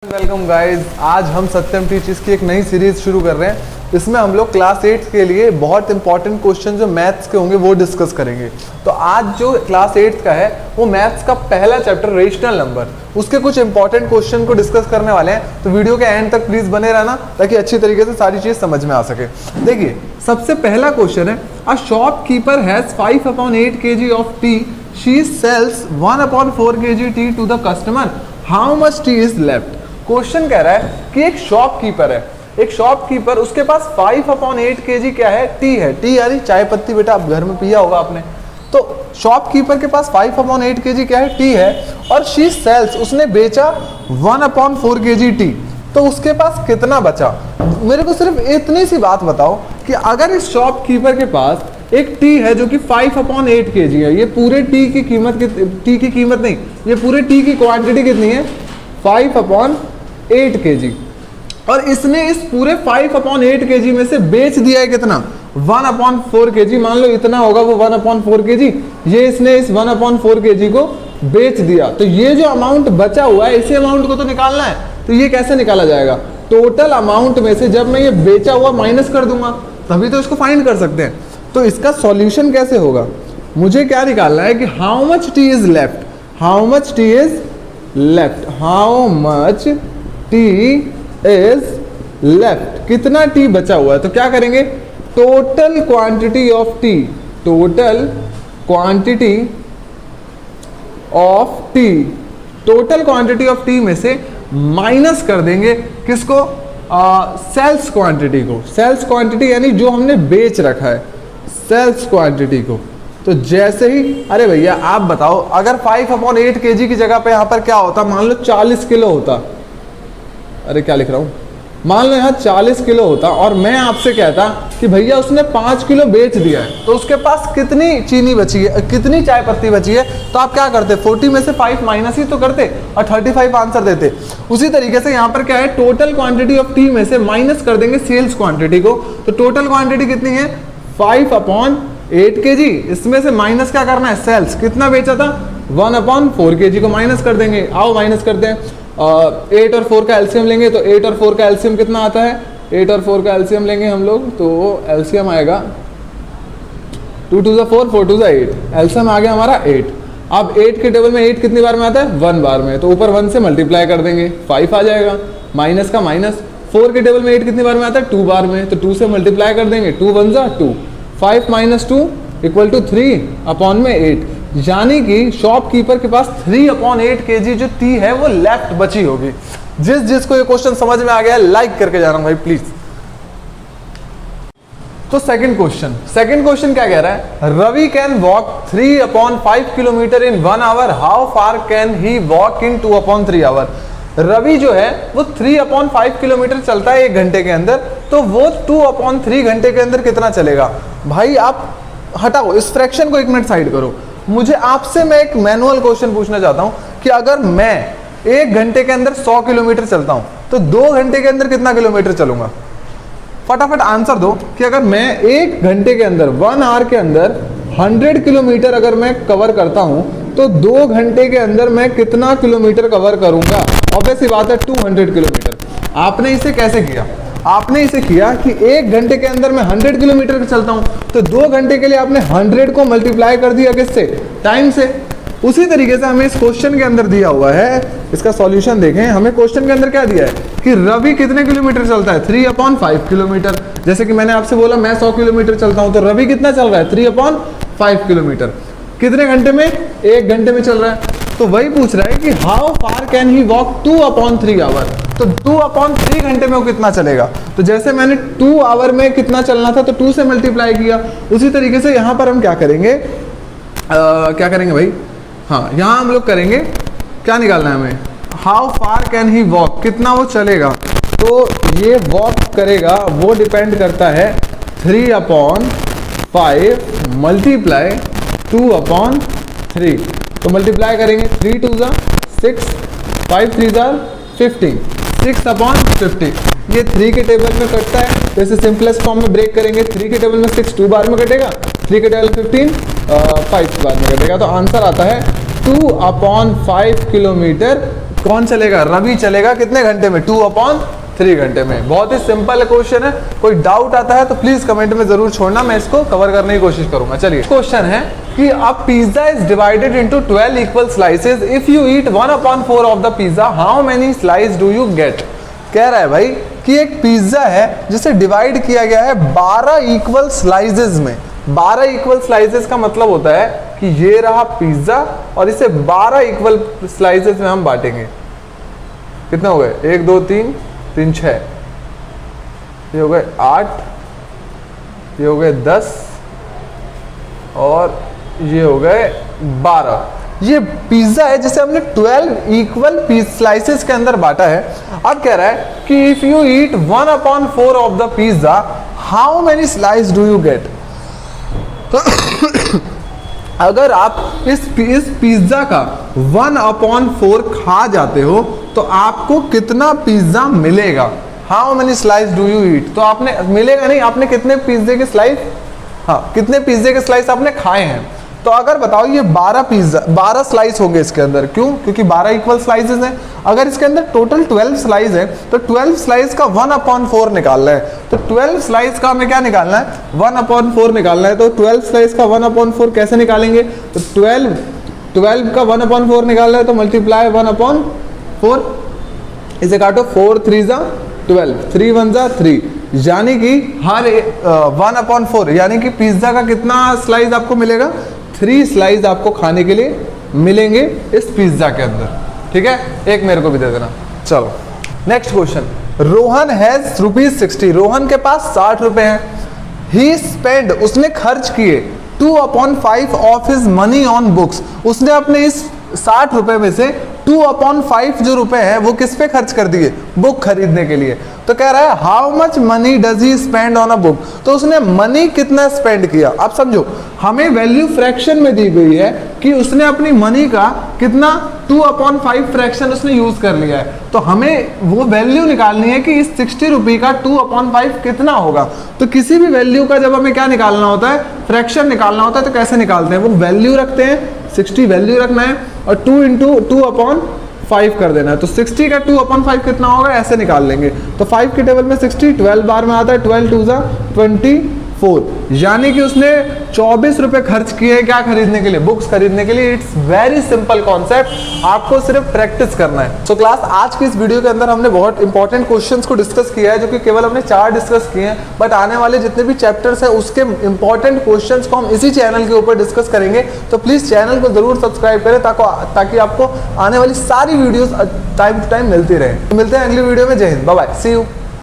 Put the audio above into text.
Welcome guys, आज हम सत्यम teachers की एक नई सीरीज शुरू कर रहे हैं। इसमें हम लोग क्लास 8 के लिए बहुत इंपॉर्टेंट क्वेश्चन जो मैथ्स के होंगे वो डिस्कस करेंगे। तो आज जो क्लास 8 का है वो मैथ्स का पहला चैप्टर रेशनल नंबर, उसके कुछ इंपॉर्टेंट क्वेश्चन को डिस्कस करने वाले हैं। तो वीडियो के एंड तक प्लीज बने रहना ताकि अच्छी तरीके से सारी चीज समझ में आ सके। देखिए, सबसे पहला क्वेश्चन है, a shopkeeper has 5/8 kg of tea, she sells 1/4 kg tea to the customer, how much tea is left. Question कह रहा है कि एक शॉपकीपर है, एक शॉपकीपर, उसके पास 5/8 kg क्या है, टी है। टी यानी चाय पत्ती, बेटा आप घर में पिया होगा आपने। तो शॉपकीपर के पास 5/8 kg क्या है, टी है, और शी सेल्स, उसने बेचा 1/4 kg टी। तो उसके पास कितना बचा। मेरे को सिर्फ इतनी सी बात बताओ कि अगर इस शॉपकीपर के पास एक टी है जो कि 5/8 kg है, ये पूरे टी की कीमत, टी की कीमत नहीं, ये पूरे टी की क्वांटिटी कितनी है, 5/8 kg, और इसने इस पूरे 5/8 kg में से बेच दिया है कितना, 1/4 kg। मान लो इतना होगा वो 1/4 kg, ये इसने इस 1/4 kg को बेच दिया। तो ये जो अमाउंट बचा हुआ है, इसी अमाउंट को तो निकालना है। तो ये कैसे निकाला जाएगा, टोटल अमाउंट में से जब मैं ये बेचा हुआ माइनस कर दूंगा तभी तो इसको फाइंड कर सकते हैं। तो इसका सॉल्यूशन कैसे होगा, मुझे क्या निकालना है कि how much tea is left, how much tea is left, how much tea is left, कितना टी बचा हुआ है। तो क्या करेंगे, total quantity of T, total quantity of T, total quantity of T में से माइनस कर देंगे किसको, सेल्स क्वांटिटी को। सेल्स क्वांटिटी यानी जो हमने बेच रखा है, सेल्स क्वांटिटी को। तो जैसे ही, अरे भैया आप बताओ, अगर 5/8 kg की जगह पे यहाँ पर क्या होता, मान लो 40 किलो होता, अरे क्या लिख रहा हूँ, मान लो यहाँ 40 किलो होता और मैं आपसे कहता कि भैया उसने 5 किलो बेच दिया है, तो उसके पास कितनी चीनी बची है, कितनी चाय पत्ती बची है। तो आप क्या करते, 40 में से 5 माइनस ही तो करते और 35 आंसर देते। उसी तरीके से यहाँ पर क्या है, टोटल क्वांटिटी ऑफ टी में से माइनस कर देंगे सेल्स क्वांटिटी को। तो टोटल क्वांटिटी कितनी है, 5/8 kg, इसमें से माइनस क्या करना है, सेल्स, कितना बेचा था, 1/4 kg को माइनस कर देंगे। आओ माइनस करते हैं, 8 और 4 का एलसीएम लेंगे। तो 8 और 4 का एलसीएम कितना आता है, 8 और 4 का एलसीएम लेंगे हम लोग, तो एलसीएम आएगा 2 2 4, 4 2 8, एलसीएम आ गया हमारा 8। अब 8 के टेबल में 8 कितनी बार में आता है, 1 बार में, तो ऊपर 1 से मल्टीप्लाई कर देंगे, 5 आ जाएगा, माइनस का माइनस। 4 के टेबल में 8 कितनी बार में आता है, 2 बार में, तो 2 से मल्टीप्लाई कर देंगे, 2 1 जा 2, 5 - 2 = 3/8, यानी कि शॉपकीपर के पास 3/8 kg जो टी है वो लेफ्ट बची होगी। जिसको ये क्वेश्चन समझ में आ गया लाइक करके जाना भाई प्लीज। तो सेकंड क्वेश्चन क्या कह रहा है, Ravi can walk 3/5 kilometre in 1 hour, how far can he walk in 2/3 hour. Ravi जो है वो 3/5 किलोमीटर चलता है 1 घंटे के अंदर, तो वो 2/3 घंटे के अंदर कितना चलेगा। भाई आप हटाओ इस फ्रैक्शन को, 1 मिनट साइड करो। मुझे आपसे मैं एक मैनुअल क्वेश्चन पूछना चाहता हूं कि अगर मैं 1 घंटे के अंदर 100 किलोमीटर चलता हूं तो 2 घंटे के अंदर कितना किलोमीटर चलूंगा। फटाफट आंसर दो कि अगर मैं 1 घंटे के अंदर, 1 आवर के अंदर 100 किलोमीटर अगर मैं कवर करता हूं तो 2 घंटे के अंदर मैं कितना किलोमीटर कवर करूंगा। ऑब्वियस सी बात है 200 किलोमीटर। आपने इसे कैसे किया, आपने इसे किया कि 1 घंटे के अंदर मैं 100 किलोमीटर चलता हूं, तो 2 घंटे के लिए आपने 100 को मल्टीप्लाई कर दिया किससे, टाइम से। उसी तरीके से हमें इस क्वेश्चन के अंदर दिया हुआ है, इसका सॉल्यूशन देखें। हमें क्वेश्चन के अंदर क्या दिया है कि रवि कितने किलोमीटर चलता है, 3/5 किलोमीटर। जैसे कि मैंने आपसे बोला मैं 100 किलोमीटर चलता हूं, तो रवि कितना चल रहा है, 3/5 किलोमीटर। कितने घंटे में, 1 घंटे में चल रहा है। तो वही पूछ रहा है कि how far can he walk 2/3 hour, तो 2/3 घंटे में वो कितना चलेगा। तो जैसे मैंने 2 आवर में कितना चलना था तो 2 से मल्टीप्लाई किया, उसी तरीके से यहाँ पर हम क्या करेंगे, क्या करेंगे भाई, हाँ यहाँ हम लोग करेंगे, क्या निकालना है हमें, how far can he walk, कितना वो चलेगा। तो ये वॉक करेगा वो डिपेंड करता है 3/5 मल्टीप्लाई 2/3। तो मल्टीप्लाई करेंगे, 3 2 6, 5 3 15, 6/50। ये 3 के टेबल में कटता है, तो इसे सिंपलेस्ट फॉर्म में ब्रेक करेंगे। 3 के टेबल में 6 2 बार में कटेगा, 3 के टेबल 15 5 बार में कटेगा। तो आंसर आता है 2/5 किलोमीटर कौन चलेगा? रवि चलेगा कितने घंटे में? 2/3 घंटे में। बहुत ही सिंपल क्वेश्चन है। कोई डाउट आता है तो प्लीज कमेंट में जरूर छोड़ना, मैं इसको कवर करने की कोशिश करूंगा। चलिए, क्वेश्चन है कि a pizza is divided into 12 equal slices. If you eat 1/4 of the pizza, how many slice do you get? कह रहा है भाई कि एक पिज्जा है जिसे डिवाइड किया गया है 12 इक्वल स्लाइसेस में। 12 इक्वल स्लाइसेस का मतलब होता है कि ये रहा पिज्जा और इसे 12 इक्वल स्लाइसेस में हम बांटेंगे। कितने हो गए? 1 2 3 3 6, ये हो गए 8, ये हो गए 10 और ये हो गए 12। ये पिज्जा है जिसे हमने 12 इक्वल स्लाइसेस के अंदर बांटा है। अब कह रहा है कि if you eat 1/4 of the pizza, how many slice do you get? अगर आप इस पिज्जा का 1/4 खा जाते हो तो आपको कितना पिज्जा मिलेगा? How many slice do you eat? तो आपने मिलेगा नहीं, आपने कितने पिज्जे के स्लाइस, हाँ कितने पिज्जे के स्लाइस आपने खाए हैं। तो अगर बताओ ये 12 स्लाइस होंगे इसके अंदर, क्यों? क्योंकि 12 इक्वल स्लाइसेस हैं। अगर इसके अंदर टोटल 12 स्लाइस है तो 12 स्लाइस का 1/4 निकालना है। तो 12 स्लाइस का हमें क्या निकालना है? 1/4 निकालना है। तो 12 स्लाइस का 1/4 कैसे निकालेंगे? तो 12 का 1/4 निकालना है तो मल्टीप्लाई 1/4, इसे काटो, 4 3 जा 12, 3 1 जा 3, यानी कि हर 1/4 यानी कि पिज्जा का कितना स्लाइस आपको मिलेगा? 3 स्लाइस आपको खाने के लिए मिलेंगे इस पिज्जा के अंदर। ठीक है, एक मेरे को भी दे देना। चलो next question. Rohan has ₹60। Rohan के पास 60 रुपए हैं। ही स्पेंड, उसने खर्च किए 2/5 of his money on books. उसने अपने इस 60 रुपए में से 2/5 जो रुपए हैं वो किस पे खर्च कर दिए? बुक खरीदने के लिए। तो कह रहा है how much money does he spend on a book? तो उसने मनी कितना स्पेंड किया? अब समझो, हमें वैल्यू फ्रैक्शन में दी गई है कि उसने अपनी मनी का कितना 2/5 फ्रैक्शन उसने यूज कर लिया है। तो हमें वो वैल्यू निकालनी है कि इस 60 रुपये का 2/5 कितना होगा। तो किसी भी वैल्यू का जब हमें क्या निकालना होता है? फ्रैक्शन निकालना होता है। तो कैसे निकालते हैं? वो वैल्यू रखते हैं, 60 वैल्यू रखना है और 2 × 2/5 कर देना है। तो 60 का 2/5 कितना होगा? ऐसे निकाल लेंगे। तो 5 के टेबल में 60 12 बार में आता है, 12 2 जा 24, यानी कि उसने 24 रुपए खर्च किए क्या खरीदने के लिए? बुक्स खरीदने के लिए। इट्स वेरी सिंपल कॉन्सेप्ट, आपको सिर्फ प्रैक्टिस करना है। सो क्लास, आज की इस वीडियो के अंदर हमने बहुत इंपॉर्टेंट क्वेश्चंस को डिस्कस किया है, जो कि केवल हमने 4 डिस्कस किए हैं, बट आने वाले जितने भी चैप्टर्स हैं उसके इंपॉर्टेंट क्वेश्चंस को हम इसी चैनल के ऊपर डिस्कस करेंगे। तो प्लीज चैनल को जरूर सब्सक्राइब करें ताकि आपको आने वाली सारी वीडियोस टाइम टू टाइम मिलती रहे। मिलते हैं अगली वीडियो में। जय हिंद, बाय बाय, सी यू।